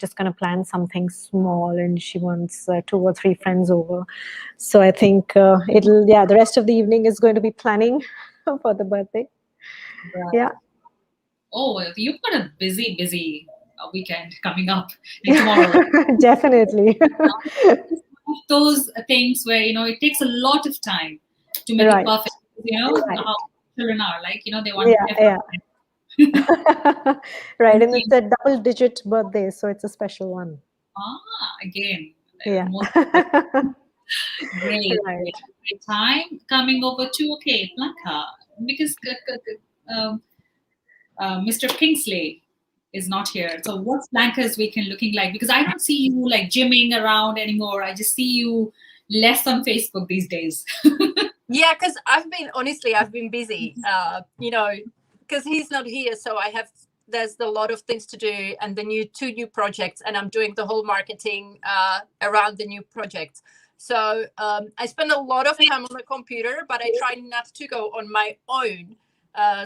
Speaker 2: just gonna plan something small, and she wants 2 or 3 friends over. So I think the rest of the evening is going to be planning for the birthday.
Speaker 1: Right.
Speaker 2: Yeah.
Speaker 1: Oh, you've got a busy weekend coming up tomorrow.
Speaker 2: Definitely.
Speaker 1: Those things where it takes a lot of time to make it perfect. How children are like, they want
Speaker 2: right, and it's a double-digit birthday, so it's a special one.
Speaker 1: Again.
Speaker 2: Yeah.
Speaker 1: Great time. Coming over to Blanca, because Mr. Kingsley is not here. So what's Blanca's weekend looking like? Because I don't see you like gymming around anymore. I just see you less on Facebook these days.
Speaker 3: Yeah, because I've been busy, because he's not here. So there's a lot of things to do, and the 2 new projects, and I'm doing the whole marketing around the new projects. So I spend a lot of time on the computer, but I try not to go on my own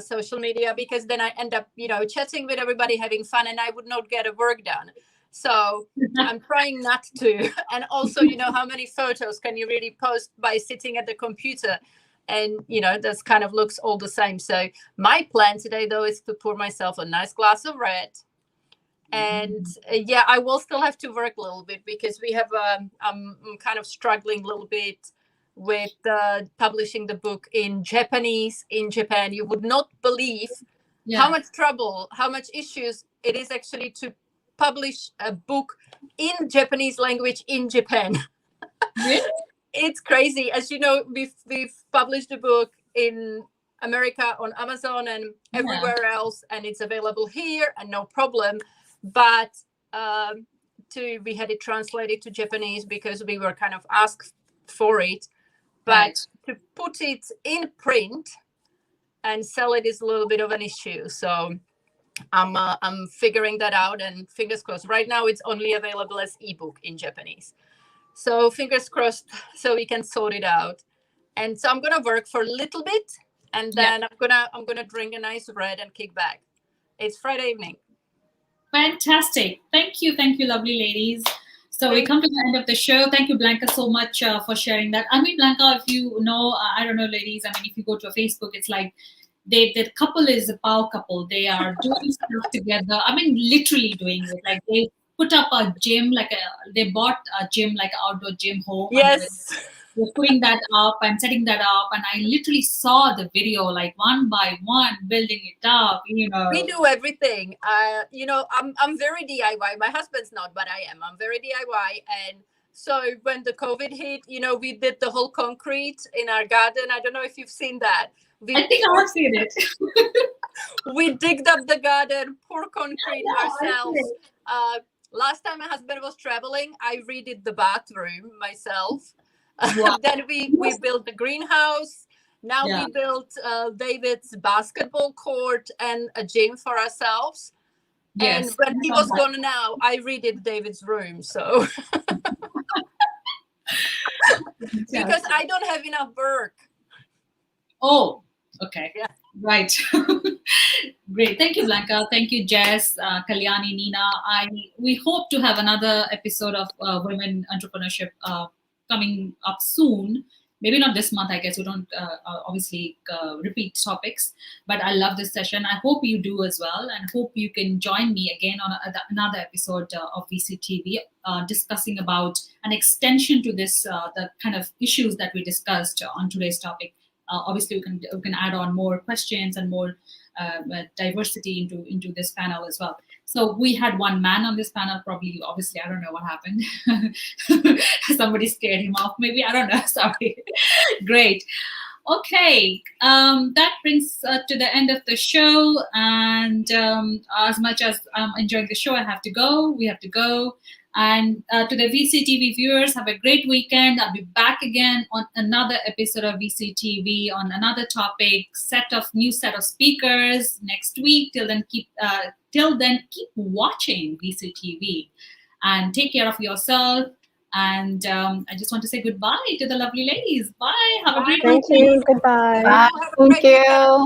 Speaker 3: social media, because then I end up, chatting with everybody, having fun, and I would not get a work done. So I'm trying not to. And also, how many photos can you really post by sitting at the computer? And, this kind of looks all the same. So my plan today, though, is to pour myself a nice glass of red. And I will still have to work a little bit, because we have, I'm kind of struggling a little bit with publishing the book in Japanese in Japan. You would not believe how much trouble, how much issues it is actually to publish a book in Japanese language in Japan. It's crazy. As you know, we've published a book in America on Amazon and everywhere else, and it's available here and no problem. But we had it translated to Japanese because we were kind of asked for it. But to put it in print and sell it is a little bit of an issue. So I'm figuring that out, and fingers crossed. Right now, it's only available as ebook in Japanese. So fingers crossed, so we can sort it out. And so I'm gonna work for a little bit, and then I'm gonna drink a nice red and kick back. It's Friday evening.
Speaker 1: Fantastic. Thank you, lovely ladies. So we come to the end of the show. Thank you, Blanca, so much for sharing that. I mean, Blanca, if you know, I don't know, ladies. I mean, if you go to Facebook, it's like the couple is a power couple. They are doing stuff together. I mean, literally doing it. Like they put up a gym, they bought a gym, like an outdoor gym home.
Speaker 3: Yes.
Speaker 1: We're putting that up and setting that up, and I literally saw the video, like one by one, building it up. You know,
Speaker 3: we do everything. You know, I'm very DIY. My husband's not, but I am. I'm very DIY, and so when the COVID hit, you know, we did the whole concrete in our garden. I don't know if you've seen that.
Speaker 1: I think I have seen it.
Speaker 3: We digged up the garden, poured concrete ourselves. Last time my husband was traveling, I redid the bathroom myself. Wow. Then we built the greenhouse. Now we built David's basketball court and a gym for ourselves. Yes. And when he was gone now, I redid David's room. So because I don't have enough work.
Speaker 1: Oh, okay. Yeah. Right. Great. Thank you, Blanca. Thank you, Jess, Kalyani, Nina. We hope to have another episode of Women Entrepreneurship coming up soon. Maybe not this month, I guess. We don't obviously repeat topics, but I love this session. I hope you do as well, and hope you can join me again on another episode of VCTV, discussing about an extension to this, the kind of issues that we discussed on today's topic. Obviously, we can add on more questions and more diversity into this panel as well. So we had one man on this panel, probably, obviously, I don't know what happened. Somebody scared him off, maybe, I don't know, sorry. Great. Okay, that brings to the end of the show. And as much as I'm enjoying the show, I have to go, we have to go. And to the VCTV viewers, have a great weekend. I'll be back again on another episode of VCTV on another topic, new set of speakers next week. Till then, keep watching VCTV and take care of yourself. And I just want to say goodbye to the lovely ladies. Bye. Have a great weekend.
Speaker 2: Thank you. Goodbye.
Speaker 4: Bye. Thank you.